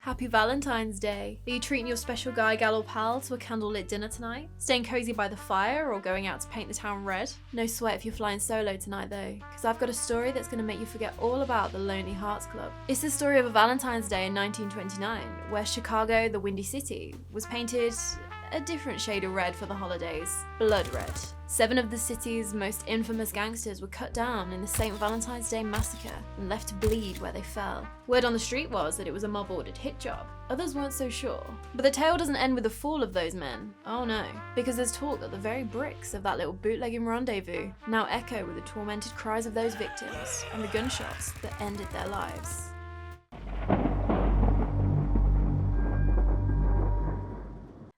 Happy Valentine's Day. Are you treating your special guy, gal, or pal to a candlelit dinner tonight? Staying cozy by the fire or going out to paint the town red? No sweat if you're flying solo tonight though, because I've got a story that's going to make you forget all about the Lonely Hearts Club. It's the story of a Valentine's Day in 1929, where Chicago, the Windy City, was painted a different shade of red for the holidays, blood red. 7 of the city's most infamous gangsters were cut down in the St. Valentine's Day massacre and left to bleed where they fell. Word on the street was that it was a mob-ordered hit job. Others weren't so sure. But the tale doesn't end with the fall of those men. Oh no. Because there's talk that the very bricks of that little bootlegging rendezvous now echo with the tormented cries of those victims and the gunshots that ended their lives.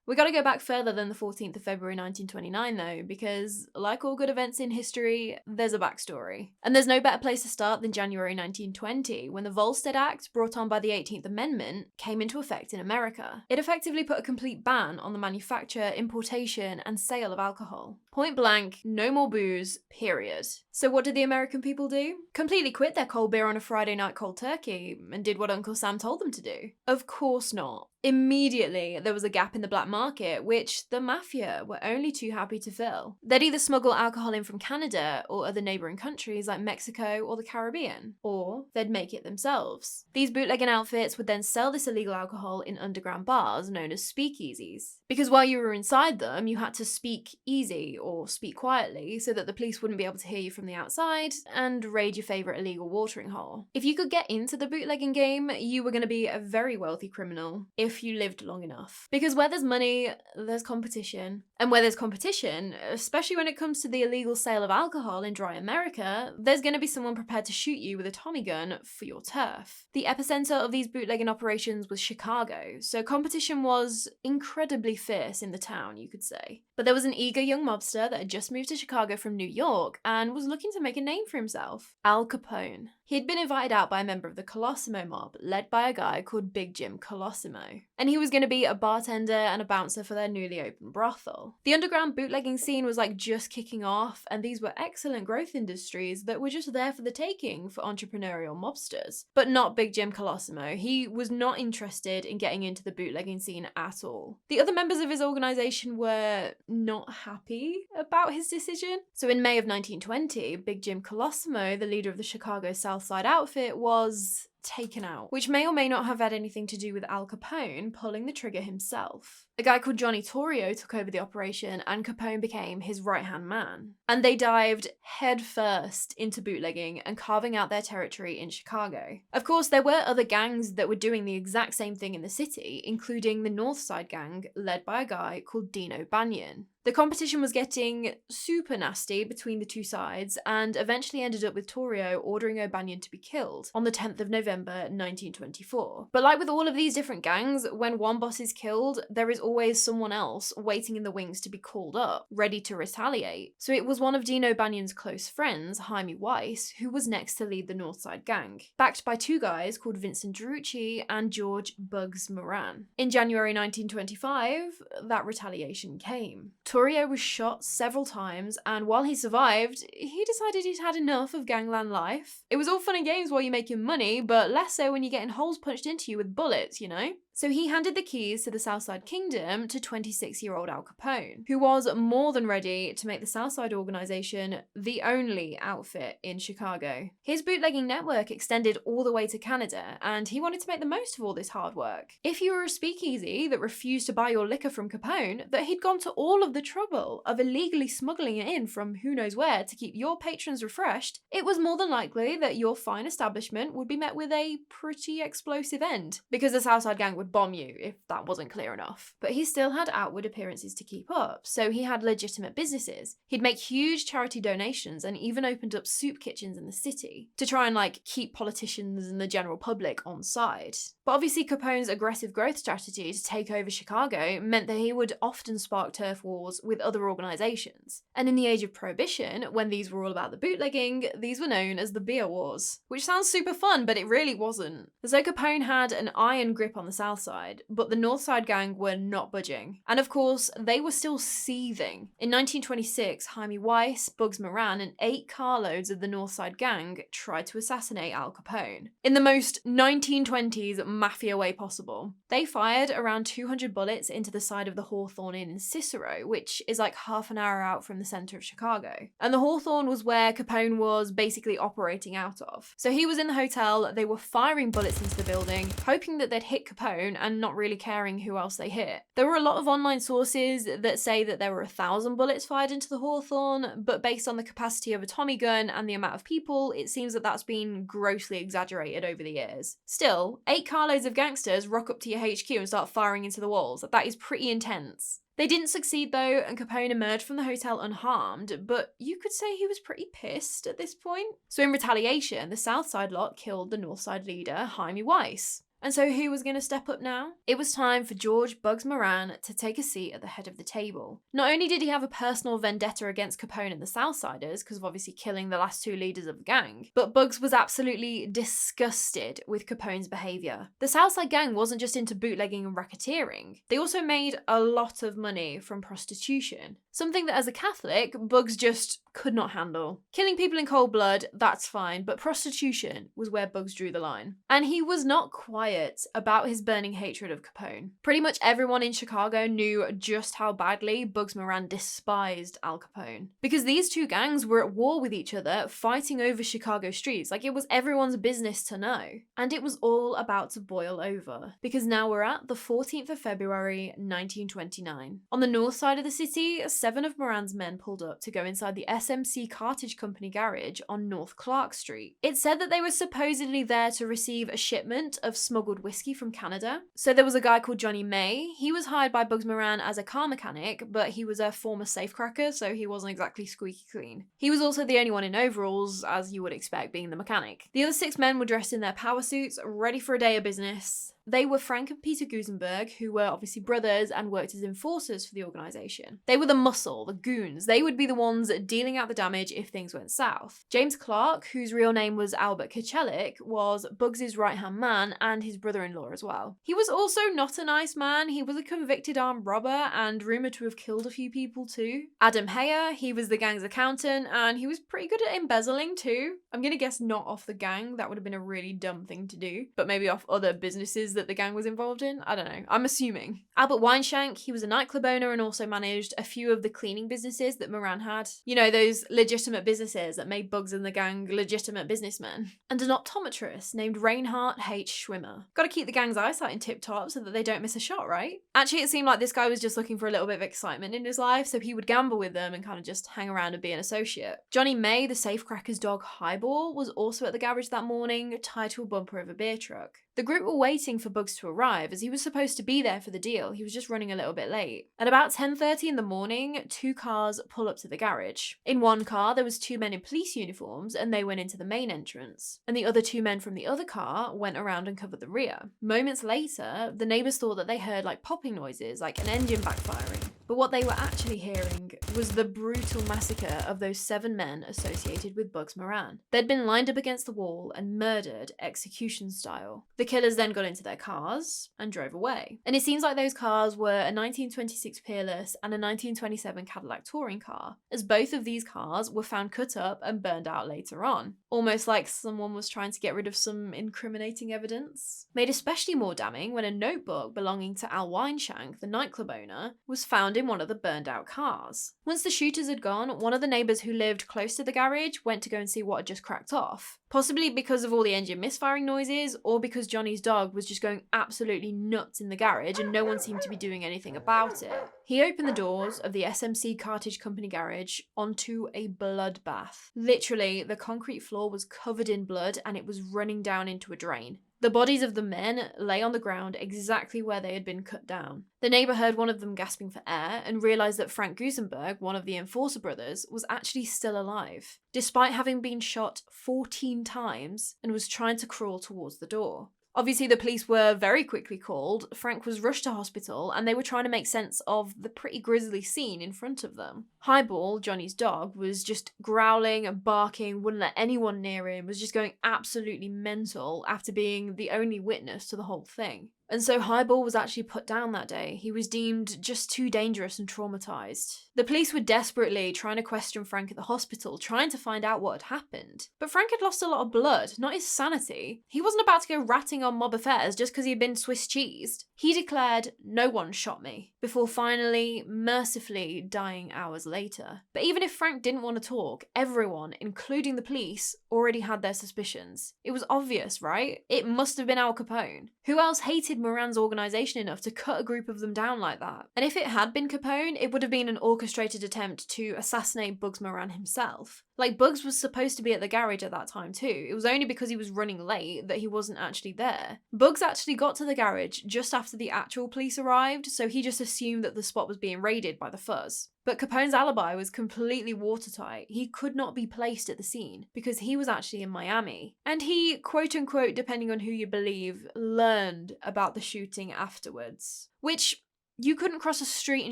We gotta go back further than the 14th of February 1929 though, because like all good events in history, there's a backstory. And there's no better place to start than January 1920, when the Volstead Act, brought on by the 18th Amendment, came into effect in America. It effectively put a complete ban on the manufacture, importation, and sale of alcohol. Point blank, no more booze, period. So what did the American people do? Completely quit their cold beer on a Friday night cold turkey and did what Uncle Sam told them to do? Of course not. Immediately, there was a gap in the black market, which the mafia were only too happy to fill. They'd either smuggle alcohol in from Canada or other neighbouring countries like Mexico or the Caribbean, or they'd make it themselves. These bootlegging outfits would then sell this illegal alcohol in underground bars known as speakeasies. Because while you were inside them, you had to speak easy or speak quietly so that the police wouldn't be able to hear you from the outside and raid your favourite illegal watering hole. If you could get into the bootlegging game, you were going to be a very wealthy criminal if you lived long enough. Because where there's money, there's competition. And where there's competition, especially when it comes to the illegal sale of alcohol in dry America, there's going to be someone prepared to shoot you with a Tommy gun for your turf. The epicenter of these bootlegging operations was Chicago, so competition was incredibly fierce in the town, you could say. But there was an eager young mobster that had just moved to Chicago from New York and was looking to make a name for himself. Al Capone. He'd been invited out by a member of the Colosimo mob, led by a guy called Big Jim Colosimo. And he was going to be a bartender and a bouncer for their newly opened brothel. The underground bootlegging scene was just kicking off, and these were excellent growth industries that were just there for the taking for entrepreneurial mobsters. But not Big Jim Colosimo. He was not interested in getting into the bootlegging scene at all. The other members of his organization were not happy about his decision. So in May of 1920, Big Jim Colosimo, the leader of the Chicago South Side outfit, was taken out, which may or may not have had anything to do with Al Capone pulling the trigger himself. A guy called Johnny Torrio took over the operation and Capone became his right-hand man. And they dived headfirst into bootlegging and carving out their territory in Chicago. Of course, there were other gangs that were doing the exact same thing in the city, including the North Side Gang, led by a guy called Dino Banyan. The competition was getting super nasty between the two sides and eventually ended up with Torrio ordering O'Banion to be killed on the 10th of November 1924. But like with all of these different gangs, when one boss is killed, there is always someone else waiting in the wings to be called up, ready to retaliate. So it was one of Dino Banyan's close friends, Jaime Weiss, who was next to lead the Northside Gang, backed by 2 guys called Vincent Drucci and George Bugs Moran. In January 1925, that retaliation came. Torrio was shot several times, and while he survived, he decided he'd had enough of gangland life. It was all fun and games while you're making money, but less so when you're getting holes punched into you with bullets, you know? So he handed the keys to the Southside Kingdom to 26-year-old Al Capone, who was more than ready to make the Southside organization the only outfit in Chicago. His bootlegging network extended all the way to Canada, and he wanted to make the most of all this hard work. If you were a speakeasy that refused to buy your liquor from Capone, that he'd gone to all of the trouble of illegally smuggling it in from who knows where to keep your patrons refreshed, it was more than likely that your fine establishment would be met with a pretty explosive end, because the Southside Gang would bomb you if that wasn't clear enough. But he still had outward appearances to keep up, so he had legitimate businesses. He'd make huge charity donations and even opened up soup kitchens in the city to try and keep politicians and the general public on side. But obviously Capone's aggressive growth strategy to take over Chicago meant that he would often spark turf wars with other organizations. And in the age of Prohibition, when these were all about the bootlegging, these were known as the beer wars. Which sounds super fun, but it really wasn't. So Capone had an iron grip on the South south side, but the north side gang were not budging. And of course, they were still seething. In 1926, Jaime Weiss, Bugs Moran, and 8 carloads of the north side gang tried to assassinate Al Capone in the most 1920s mafia way possible. They fired around 200 bullets into the side of the Hawthorne Inn in Cicero, which is like half an hour out from the center of Chicago. And the Hawthorne was where Capone was basically operating out of. So he was in the hotel, they were firing bullets into the building, hoping that they'd hit Capone and not really caring who else they hit. There were a lot of online sources that say that there were 1,000 bullets fired into the Hawthorne, but based on the capacity of a Tommy gun and the amount of people, it seems that that's been grossly exaggerated over the years. Still, 8 carloads of gangsters rock up to your HQ and start firing into the walls. That is pretty intense. They didn't succeed though, and Capone emerged from the hotel unharmed, but you could say he was pretty pissed at this point. So in retaliation, the South Side lot killed the North Side leader, Jaime Weiss. And so who was going to step up now? It was time for George Bugs Moran to take a seat at the head of the table. Not only did he have a personal vendetta against Capone and the Southsiders, because of obviously killing the last 2 leaders of the gang, but Bugs was absolutely disgusted with Capone's behaviour. The Southside gang wasn't just into bootlegging and racketeering, they also made a lot of money from prostitution. Something that as a Catholic, Bugs just could not handle. Killing people in cold blood, that's fine, but prostitution was where Bugs drew the line. And he was not quiet about his burning hatred of Capone. Pretty much everyone in Chicago knew just how badly Bugs Moran despised Al Capone. Because these 2 gangs were at war with each other, fighting over Chicago streets. Like, it was everyone's business to know. And it was all about to boil over. Because now we're at the 14th of February, 1929. On the north side of the city, 7 of Moran's men pulled up to go inside the SMC Cartage Company garage on North Clark Street. It said that they were supposedly there to receive a shipment of smuggled whiskey from Canada. So there was a guy called Johnny May. He was hired by Bugs Moran as a car mechanic, but he was a former safecracker, so he wasn't exactly squeaky clean. He was also the only one in overalls, as you would expect being the mechanic. The other 6 men were dressed in their power suits, ready for a day of business. They were Frank and Peter Gusenberg, who were obviously brothers and worked as enforcers for the organisation. They were the muscle, the goons. They would be the ones dealing out the damage if things went south. James Clark, whose real name was Albert Kecelik, was Bugs's right-hand man and his brother-in-law as well. He was also not a nice man. He was a convicted armed robber and rumoured to have killed a few people too. Adam Heyer, he was the gang's accountant and he was pretty good at embezzling too. I'm gonna guess not off the gang. That would have been a really dumb thing to do, but maybe off other businesses that the gang was involved in. I don't know. I'm assuming. Albert Weinshank, he was a nightclub owner and also managed a few of the cleaning businesses that Moran had. You know, those legitimate businesses that made Bugs and the gang legitimate businessmen. And an optometrist named Reinhard H. Schwimmer. Gotta keep the gang's eyesight in tip-top so that they don't miss a shot, right? Actually, it seemed like this guy was just looking for a little bit of excitement in his life, so he would gamble with them and kind of just hang around and be an associate. Johnny May, the safecracker's dog Highball, was also at the garage that morning, tied to a bumper of a beer truck. The group were waiting for Bugs to arrive, as he was supposed to be there for the deal. He was just running a little bit late. At about 10:30 in the morning, 2 cars pull up to the garage. In one car, there was 2 men in police uniforms, and they went into the main entrance. And the other 2 men from the other car went around and covered the rear. Moments later, the neighbours thought that they heard like popping noises, like an engine backfiring. But what they were actually hearing was the brutal massacre of those 7 men associated with Bugs Moran. They'd been lined up against the wall and murdered execution style. The killers then got into their cars and drove away. And it seems like those cars were a 1926 Peerless and a 1927 Cadillac touring car, as both of these cars were found cut up and burned out later on. Almost like someone was trying to get rid of some incriminating evidence. Made especially more damning when a notebook belonging to Al Weinshank, the nightclub owner, was found in one of the burned out cars. Once the shooters had gone, one of the neighbours who lived close to the garage went to go and see what had just cracked off. Possibly because of all the engine misfiring noises, or because Johnny's dog was just going absolutely nuts in the garage and no one seemed to be doing anything about it. He opened the doors of the SMC Cartage Company garage onto a bloodbath. Literally, the concrete floor was covered in blood and it was running down into a drain. The bodies of the men lay on the ground exactly where they had been cut down. The neighbour heard one of them gasping for air and realised that Frank Gusenberg, one of the enforcer brothers, was actually still alive, despite having been shot 14 times and was trying to crawl towards the door. Obviously, the police were very quickly called. Frank was rushed to hospital and they were trying to make sense of the pretty grisly scene in front of them. Highball, Johnny's dog, was just growling and barking, wouldn't let anyone near him, was just going absolutely mental after being the only witness to the whole thing. And so Highball was actually put down that day. He was deemed just too dangerous and traumatized. The police were desperately trying to question Frank at the hospital, trying to find out what had happened. But Frank had lost a lot of blood, not his sanity. He wasn't about to go ratting on mob affairs just because he had been Swiss cheesed. He declared, "No one shot me," before finally, mercifully dying hours later. But even if Frank didn't want to talk, everyone, including the police, already had their suspicions. It was obvious, right? It must have been Al Capone. Who else hated Moran's organization enough to cut a group of them down like that? And if it had been Capone, it would have been an orchestrated attempt to assassinate Bugs Moran himself. Like, Bugs was supposed to be at the garage at that time too. It was only because he was running late that he wasn't actually there. Bugs actually got to the garage just after the actual police arrived, so he just assumed that the spot was being raided by the fuzz. But Capone's alibi was completely watertight. He could not be placed at the scene because he was actually in Miami. And he, quote unquote, depending on who you believe, learned about the shooting afterwards. Which, you couldn't cross a street in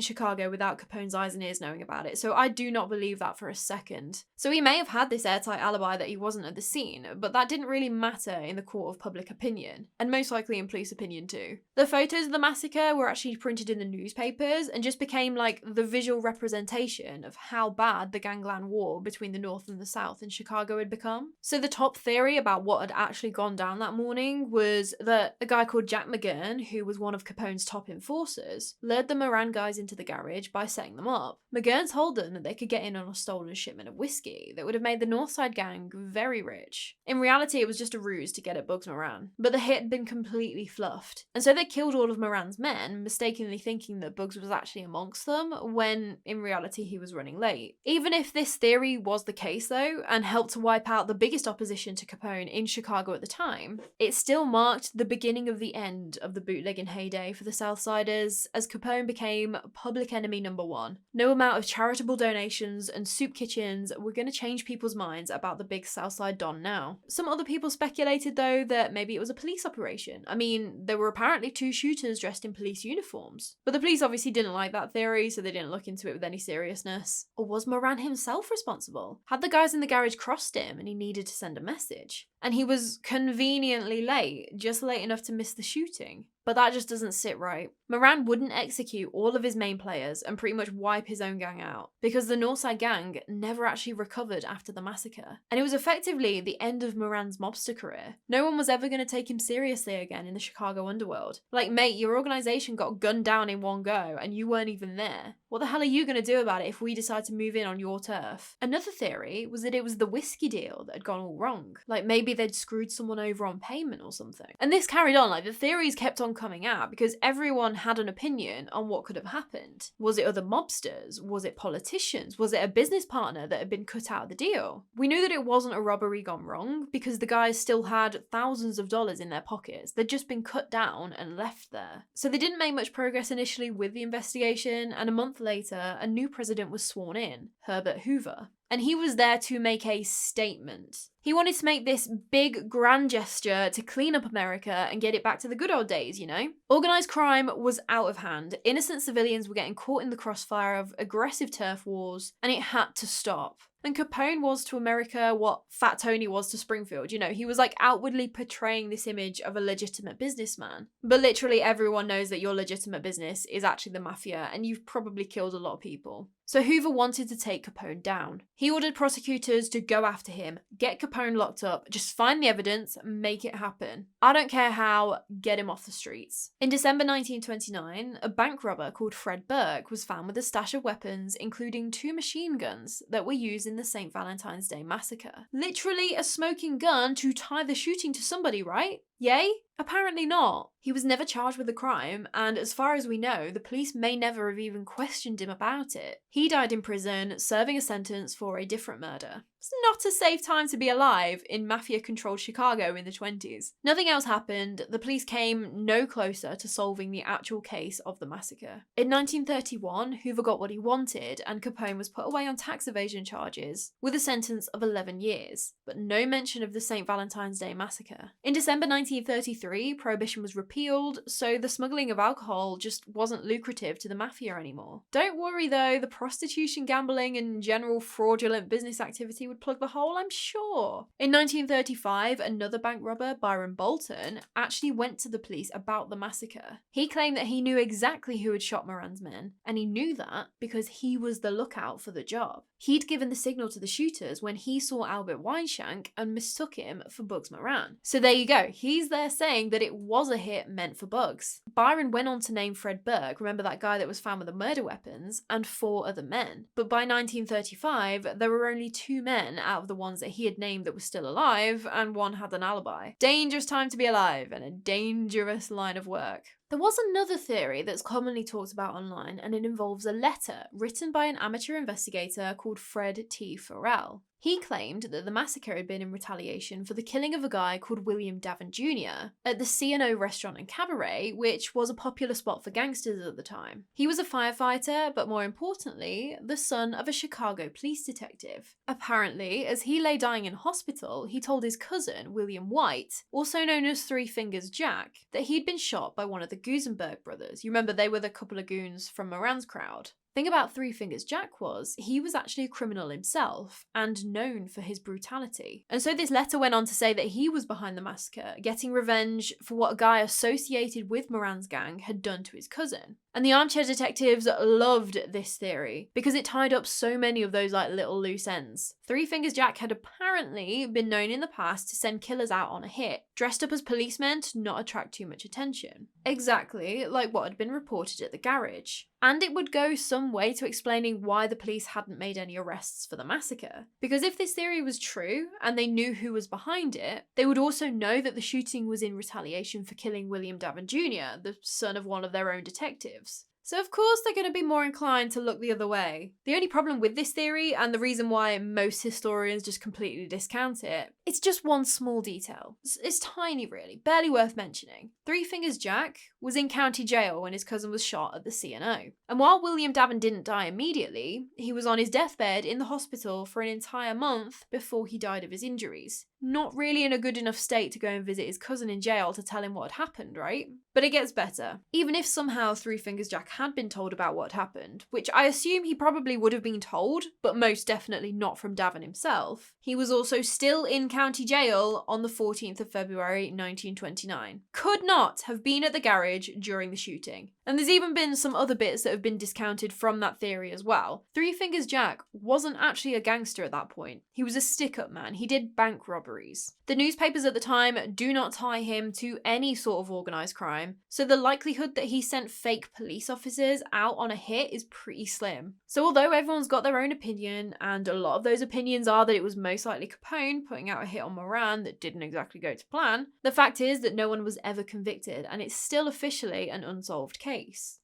Chicago without Capone's eyes and ears knowing about it, so I do not believe that for a second. So he may have had this airtight alibi that he wasn't at the scene, but that didn't really matter in the court of public opinion, and most likely in police opinion too. The photos of the massacre were actually printed in the newspapers and just became like the visual representation of how bad the gangland war between the North and the South in Chicago had become. So the top theory about what had actually gone down that morning was that a guy called Jack McGurn, who was one of Capone's top enforcers, lured the Moran guys into the garage by setting them up. McGurn told them that they could get in on a stolen shipment of whiskey that would have made the Northside gang very rich. In reality, it was just a ruse to get at Bugs Moran, but the hit had been completely fluffed. And so they killed all of Moran's men, mistakenly thinking that Bugs was actually amongst them, when in reality he was running late. Even if this theory was the case though, and helped to wipe out the biggest opposition to Capone in Chicago at the time, it still marked the beginning of the end of the bootlegging heyday for the Southsiders, as Capone became public enemy number one. No amount of charitable donations and soup kitchens were going to change people's minds about the big Southside Don now. Some other people speculated though that maybe it was a police operation. I mean, there were apparently 2 shooters dressed in police uniforms. But the police obviously didn't like that theory, so they didn't look into it with any seriousness. Or was Moran himself responsible? Had the guys in the garage crossed him and he needed to send a message? And he was conveniently late, just late enough to miss the shooting. But that just doesn't sit right. Moran wouldn't execute all of his main players and pretty much wipe his own gang out, because the Northside gang never actually recovered after the massacre. And it was effectively the end of Moran's mobster career. No one was ever going to take him seriously again in the Chicago underworld. Like, mate, your organization got gunned down in one go and you weren't even there. What the hell are you going to do about it if we decide to move in on your turf? Another theory was that it was the whiskey deal that had gone all wrong. Like, maybe they'd screwed someone over on payment or something. And this carried on, like the theories kept on coming out because everyone had an opinion on what could have happened. Was it other mobsters? Was it politicians? Was it a business partner that had been cut out of the deal? We knew that it wasn't a robbery gone wrong because the guys still had thousands of dollars in their pockets. They'd just been cut down and left there. So they didn't make much progress initially with the investigation, and a month later, a new president was sworn in, Herbert Hoover. And he was there to make a statement. He wanted to make this big, grand gesture to clean up America and get it back to the good old days, you know? Organised crime was out of hand. Innocent civilians were getting caught in the crossfire of aggressive turf wars, and it had to stop. And Capone was to America what Fat Tony was to Springfield. You know, he was like outwardly portraying this image of a legitimate businessman. But literally everyone knows that your legitimate business is actually the mafia, and you've probably killed a lot of people. So Hoover wanted to take Capone down. He ordered prosecutors to go after him, get Capone locked up, just find the evidence, make it happen. I don't care how, get him off the streets. In December 1929, a bank robber called Fred Burke was found with a stash of weapons, including 2 machine guns that were used in the St. Valentine's Day massacre. Literally a smoking gun to tie the shooting to somebody, right? Yay? Apparently not. He was never charged with the crime, and as far as we know, the police may never have even questioned him about it. He died in prison, serving a sentence for a different murder. It's not a safe time to be alive in mafia-controlled Chicago in the 20s. Nothing else happened. The police came no closer to solving the actual case of the massacre. In 1931, Hoover got what he wanted, and Capone was put away on tax evasion charges, with a sentence of 11 years, but no mention of the St. Valentine's Day massacre. In December 1933, Prohibition was repealed, so the smuggling of alcohol just wasn't lucrative to the mafia anymore. Don't worry though, the prostitution, gambling, and general fraudulent business activity would plug the hole, I'm sure. In 1935, another bank robber, Byron Bolton, actually went to the police about the massacre. He claimed that he knew exactly who had shot Moran's men, and he knew that because he was the lookout for the job. He'd given the signal to the shooters when he saw Albert Weinshank and mistook him for Bugs Moran. So there you go, he's there saying that it was a hit meant for Bugs. Byron went on to name Fred Berg, remember that guy that was found with the murder weapons, and 4 other men. But by 1935, there were only 2 men out of the ones that he had named that were still alive, and 1 had an alibi. Dangerous time to be alive, and a dangerous line of work. There was another theory that's commonly talked about online, and it involves a letter written by an amateur investigator called Fred T. Farrell. He claimed that the massacre had been in retaliation for the killing of a guy called William Davin Jr. at the C&O restaurant and cabaret, which was a popular spot for gangsters at the time. He was a firefighter, but more importantly, the son of a Chicago police detective. Apparently, as he lay dying in hospital, he told his cousin, William White, also known as Three Fingers Jack, that he'd been shot by one of the Gusenberg brothers. You remember they were the couple of goons from Moran's crowd. Thing about Three Fingers Jack was, he was actually a criminal himself, and known for his brutality. And so this letter went on to say that he was behind the massacre, getting revenge for what a guy associated with Moran's gang had done to his cousin. And the armchair detectives loved this theory, because it tied up so many of those little loose ends. Three Fingers Jack had apparently been known in the past to send killers out on a hit, dressed up as policemen to not attract too much attention. Exactly like what had been reported at the garage. And it would go some way to explaining why the police hadn't made any arrests for the massacre. Because if this theory was true, and they knew who was behind it, they would also know that the shooting was in retaliation for killing William Davin Jr., the son of one of their own detectives. So of course they're going to be more inclined to look the other way. The only problem with this theory, and the reason why most historians just completely discount it, it's just one small detail. It's tiny really, barely worth mentioning. Three Fingers Jack was in county jail when his cousin was shot at the C&O. And while William Davin didn't die immediately, he was on his deathbed in the hospital for an entire month before he died of his injuries. Not really in a good enough state to go and visit his cousin in jail to tell him what had happened, right? But it gets better. Even if somehow Three Fingers Jack had been told about what happened, which I assume he probably would have been told, but most definitely not from Davin himself, he was also still in county jail on the 14th of February 1929. Could not have been at the garage during the shooting. And there's even been some other bits that have been discounted from that theory as well. Three Fingers Jack wasn't actually a gangster at that point. He was a stick-up man. He did bank robberies. The newspapers at the time do not tie him to any sort of organised crime, so the likelihood that he sent fake police officers out on a hit is pretty slim. So although everyone's got their own opinion, and a lot of those opinions are that it was most likely Capone putting out a hit on Moran that didn't exactly go to plan, the fact is that no one was ever convicted, and it's still officially an unsolved case.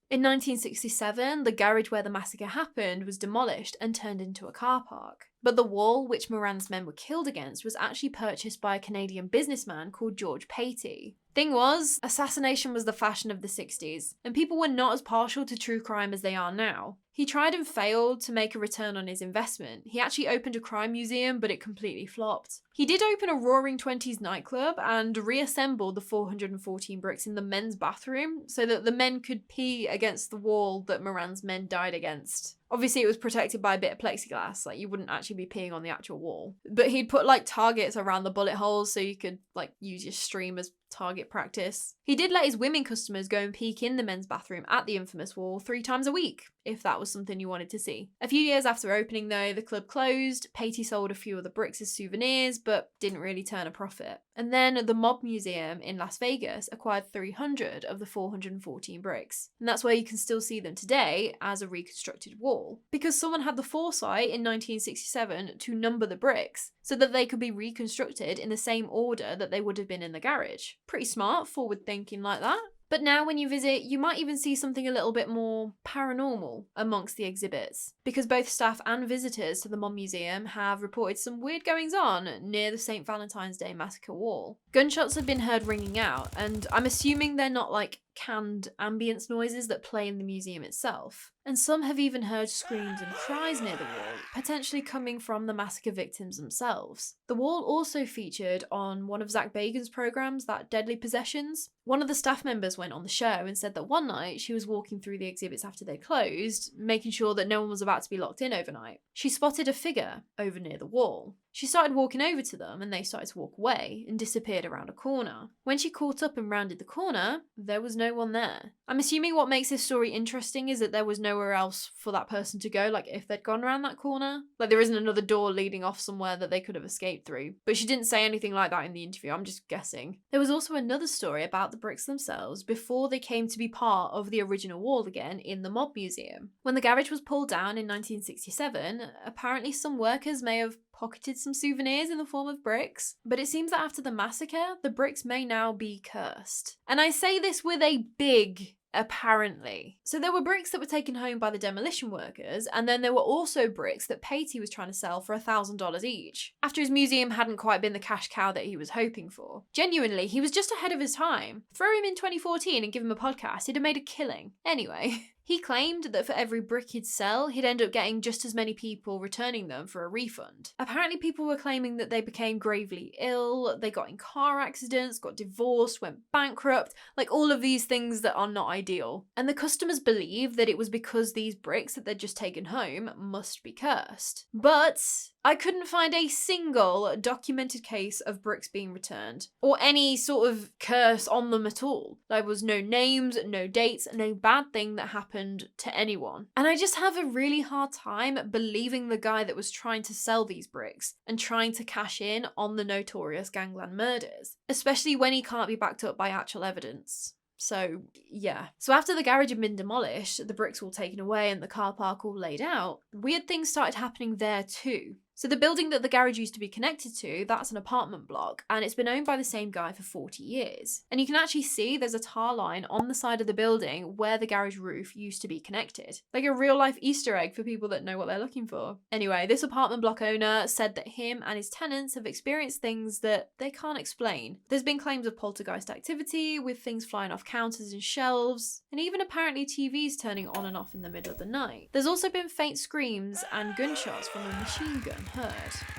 In 1967, the garage where the massacre happened was demolished and turned into a car park. But the wall which Moran's men were killed against was actually purchased by a Canadian businessman called George Patey. Thing was, assassination was the fashion of the 60s, and people were not as partial to true crime as they are now. He tried and failed to make a return on his investment. He actually opened a crime museum, but it completely flopped. He did open a Roaring Twenties nightclub and reassembled the 414 bricks in the men's bathroom so that the men could pee against the wall that Moran's men died against. Obviously, it was protected by a bit of plexiglass, you wouldn't actually be peeing on the actual wall. But he'd put targets around the bullet holes so you could use your stream as target practice. He did let his women customers go and peek in the men's bathroom at the infamous wall 3 times a week, if that was something you wanted to see. A few years after opening though, the club closed. Patey sold a few of the bricks as souvenirs, but didn't really turn a profit. And then the Mob Museum in Las Vegas acquired 300 of the 414 bricks. And that's where you can still see them today as a reconstructed wall. Because someone had the foresight in 1967 to number the bricks so that they could be reconstructed in the same order that they would have been in the garage. Pretty smart, forward thinking like that. But now when you visit, you might even see something a little bit more paranormal amongst the exhibits, because both staff and visitors to the Mob Museum have reported some weird goings on near the St. Valentine's Day massacre wall. Gunshots have been heard ringing out, and I'm assuming they're not canned ambience noises that play in the museum itself. And some have even heard screams and cries near the wall, potentially coming from the massacre victims themselves. The wall also featured on one of Zach Bagans' programs, that Deadly Possessions. One of the staff members went on the show and said that one night she was walking through the exhibits after they closed, making sure that no one was about to be locked in overnight. She spotted a figure over near the wall. She started walking over to them and they started to walk away and disappeared around a corner. When she caught up and rounded the corner, there was no one there. I'm assuming what makes this story interesting is that there was nowhere else for that person to go, like if they'd gone around that corner. Like there isn't another door leading off somewhere that they could have escaped through. But she didn't say anything like that in the interview, I'm just guessing. There was also another story about the bricks themselves before they came to be part of the original wall again in the Mob Museum. When the garage was pulled down in 1967, apparently some workers may have pocketed some souvenirs in the form of bricks, but it seems that after the massacre, the bricks may now be cursed. And I say this with a big apparently. So there were bricks that were taken home by the demolition workers, and then there were also bricks that Patey was trying to sell for $1,000 each, after his museum hadn't quite been the cash cow that he was hoping for. Genuinely, he was just ahead of his time. Throw him in 2014 and give him a podcast, he'd have made a killing. Anyway. He claimed that for every brick he'd sell, he'd end up getting just as many people returning them for a refund. Apparently people were claiming that they became gravely ill, they got in car accidents, got divorced, went bankrupt, like all of these things that are not ideal. And the customers believed that it was because these bricks that they'd just taken home must be cursed. But I couldn't find a single documented case of bricks being returned, or any sort of curse on them at all. There was no names, no dates, no bad thing that happened to anyone. And I just have a really hard time believing the guy that was trying to sell these bricks and trying to cash in on the notorious gangland murders, especially when he can't be backed up by actual evidence. So, yeah. So after the garage had been demolished, the bricks all taken away and the car park all laid out, weird things started happening there too. So the building that the garage used to be connected to, that's an apartment block, and it's been owned by the same guy for 40 years. And you can actually see there's a tar line on the side of the building where the garage roof used to be connected. Like a real life Easter egg for people that know what they're looking for. Anyway, this apartment block owner said that him and his tenants have experienced things that they can't explain. There's been claims of poltergeist activity, with things flying off counters and shelves, and even apparently TVs turning on and off in the middle of the night. There's also been faint screams and gunshots from a machine gun heard.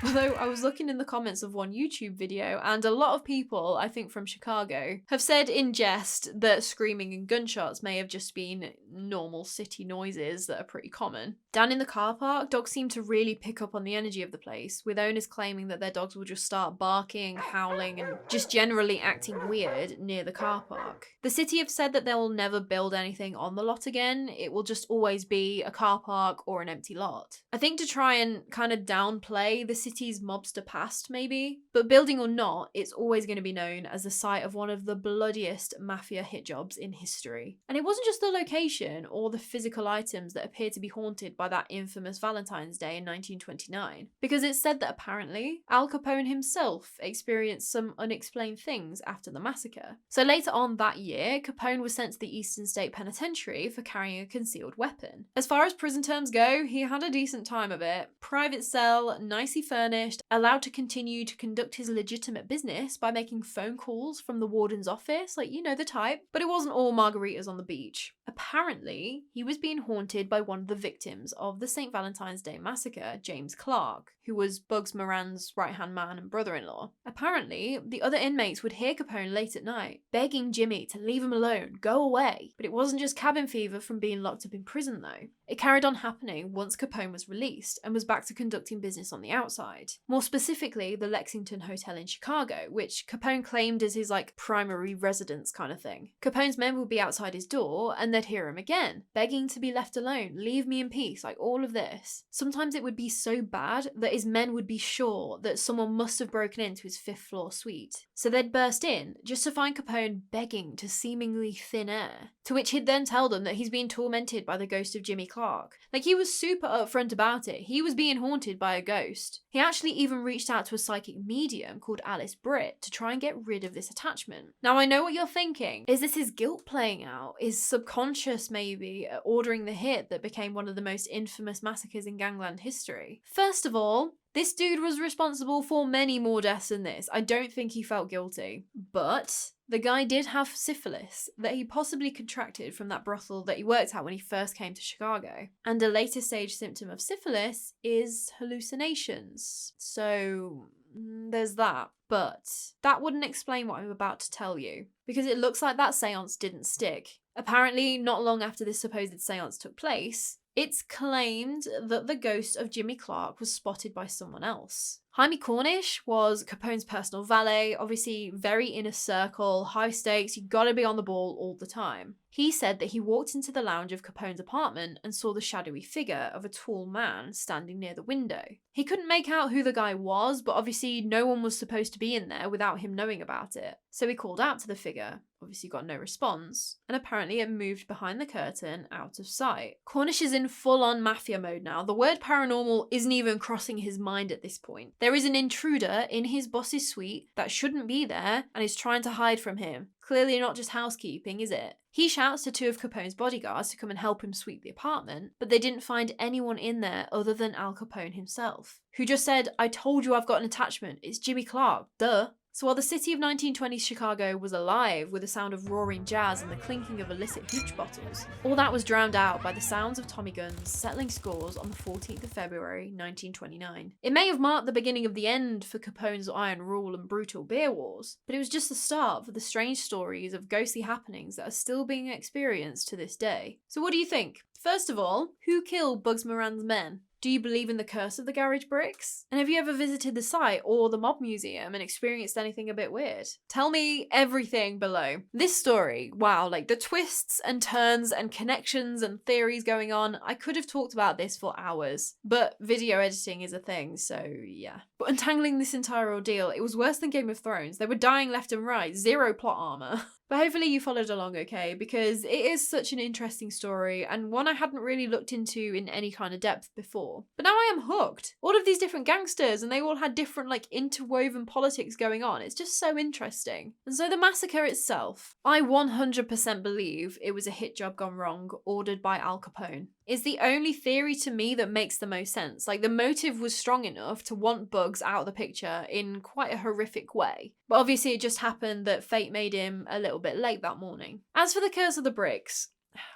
Although I was looking in the comments of one YouTube video, and a lot of people, I think from Chicago, have said in jest that screaming and gunshots may have just been normal city noises that are pretty common. Down in the car park, dogs seem to really pick up on the energy of the place, with owners claiming that their dogs will just start barking, howling, and just generally acting weird near the car park. The city have said that they will never build anything on the lot again. It will just always be a car park or an empty lot. I think to try and kind of downplay the city's mobster past, maybe. But building or not, it's always going to be known as the site of one of the bloodiest mafia hit jobs in history. And it wasn't just the location or the physical items that appear to be haunted by that infamous Valentine's Day in 1929, because it's said that apparently Al Capone himself experienced some unexplained things after the massacre. So later on that year, Capone was sent to the Eastern State Penitentiary for carrying a concealed weapon. As far as prison terms go, he had a decent time of it. Private cell, nicely furnished, allowed to continue to conduct his legitimate business by making phone calls from the warden's office, like, you know, the type. But it wasn't all margaritas on the beach. Apparently, he was being haunted by one of the victims of the St. Valentine's Day massacre, James Clark, who was Bugs Moran's right-hand man and brother-in-law. Apparently, the other inmates would hear Capone late at night, begging Jimmy to leave him alone, go away. But it wasn't just cabin fever from being locked up in prison, though. It carried on happening once Capone was released and was back to conducting business on the outside. More specifically, the Lexington Hotel in Chicago, which Capone claimed as his, like, primary residence kind of thing. Capone's men would be outside his door and they'd hear him again, begging to be left alone, leave me in peace, like all of this. Sometimes it would be so bad that his men would be sure that someone must have broken into his 5th floor suite. So they'd burst in, just to find Capone begging to seemingly thin air, to which he'd then tell them that he's being tormented by the ghost of Jimmy Clark. Like, he was super upfront about it. He was being haunted by a ghost. He actually even reached out to a psychic medium called Alice Britt to try and get rid of this attachment. Now, I know what you're thinking. Is this his guilt playing out? Is subconscious maybe ordering the hit that became one of the most infamous massacres in gangland history? First of all, This dude was responsible for many more deaths than this. I don't think he felt guilty. But the guy did have syphilis that he possibly contracted from that brothel that he worked at when he first came to Chicago. And a later stage symptom of syphilis is hallucinations. So there's that. But that wouldn't explain what I'm about to tell you, because it looks like that seance didn't stick. Apparently, not long after this supposed seance took place, it's claimed that the ghost of Jimmy Clark was spotted by someone else. Jaime Cornish was Capone's personal valet, obviously very inner circle, high stakes, you gotta be on the ball all the time. He said that he walked into the lounge of Capone's apartment and saw the shadowy figure of a tall man standing near the window. He couldn't make out who the guy was, but obviously no one was supposed to be in there without him knowing about it. So he called out to the figure, obviously got no response, and apparently it moved behind the curtain out of sight. Cornish is in full-on mafia mode now. The word paranormal isn't even crossing his mind at this point. There is an intruder in his boss's suite that shouldn't be there and is trying to hide from him. Clearly not just housekeeping, is it? He shouts to two of Capone's bodyguards to come and help him sweep the apartment, but they didn't find anyone in there other than Al Capone himself, who just said, "I told you I've got an attachment, it's Jimmy Clark, duh." So while the city of 1920s Chicago was alive with the sound of roaring jazz and the clinking of illicit hooch bottles, all that was drowned out by the sounds of Tommy guns settling scores on the 14th of February 1929. It may have marked the beginning of the end for Capone's iron rule and brutal beer wars, but it was just the start for the strange stories of ghostly happenings that are still being experienced to this day. So what do you think? First of all, who killed Bugs Moran's men? Do you believe in the curse of the garage bricks? And have you ever visited the site or the mob museum and experienced anything a bit weird? Tell me everything below. This story, wow, like the twists and turns and connections and theories going on, I could have talked about this for hours, but video editing is a thing, so yeah. But untangling this entire ordeal, it was worse than Game of Thrones. They were dying left and right, zero plot armor. But hopefully you followed along okay, because it is such an interesting story and one I hadn't really looked into in any kind of depth before. But now I am hooked. All of these different gangsters and they all had different like interwoven politics going on. It's just so interesting. And so the massacre itself, I 100% believe it was a hit job gone wrong ordered by Al Capone. It's the only theory to me that makes the most sense. Like the motive was strong enough to want Bugs out of the picture in quite a horrific way. But obviously it just happened that fate made him a little bit late that morning. As for the curse of the bricks,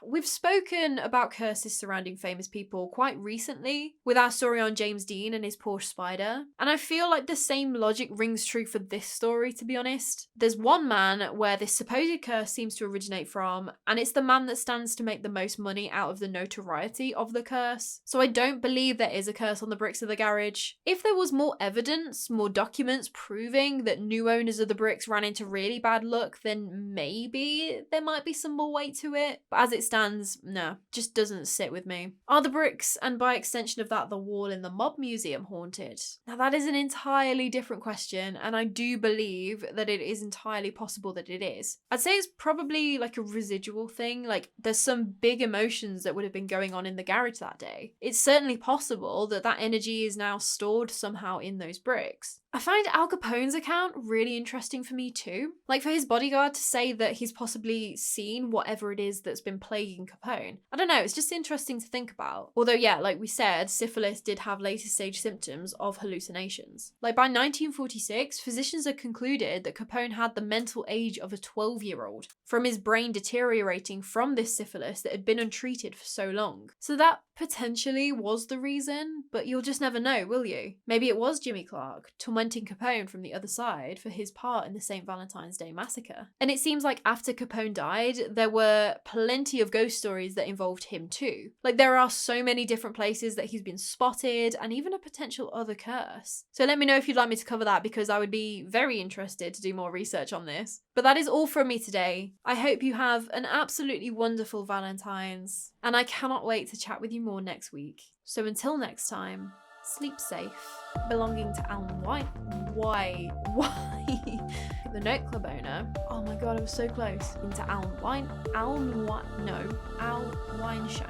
we've spoken about curses surrounding famous people quite recently with our story on James Dean and his Porsche Spider, and I feel like the same logic rings true for this story, to be honest. There's one man where this supposed curse seems to originate from, and it's the man that stands to make the most money out of the notoriety of the curse. So I don't believe there is a curse on the bricks of the garage. If there was more evidence, more documents proving that new owners of the bricks ran into really bad luck, then maybe there might be some more weight to it. But as it stands, no, just doesn't sit with me. Are the bricks, and by extension of that, the wall in the mob museum, haunted? Now that is an entirely different question, and I do believe that it is entirely possible that it is. I'd say it's probably like a residual thing, like there's some big emotions that would have been going on in the garage that day. It's certainly possible that that energy is now stored somehow in those bricks. I find Al Capone's account really interesting for me too. Like for his bodyguard to say that he's possibly seen whatever it is that's been plaguing Capone. I don't know, it's just interesting to think about. Although yeah, like we said, syphilis did have later stage symptoms of hallucinations. Like by 1946, physicians had concluded that Capone had the mental age of a 12-year-old from his brain deteriorating from this syphilis that had been untreated for so long. So that potentially was the reason, but you'll just never know, will you? Maybe it was Jimmy Clark tormenting Capone from the other side for his part in the St. Valentine's Day massacre. And it seems like after Capone died, there were plenty of ghost stories that involved him too. Like there are so many different places that he's been spotted and even a potential other curse. So let me know if you'd like me to cover that, because I would be very interested to do more research on this. But that is all from me today. I hope you have an absolutely wonderful Valentine's, and I cannot wait to chat with you more next week. So until next time, sleep safe. Belonging to Alan White. Why? The Note Club owner. Oh my god, I was so close. Into Al Weinstein.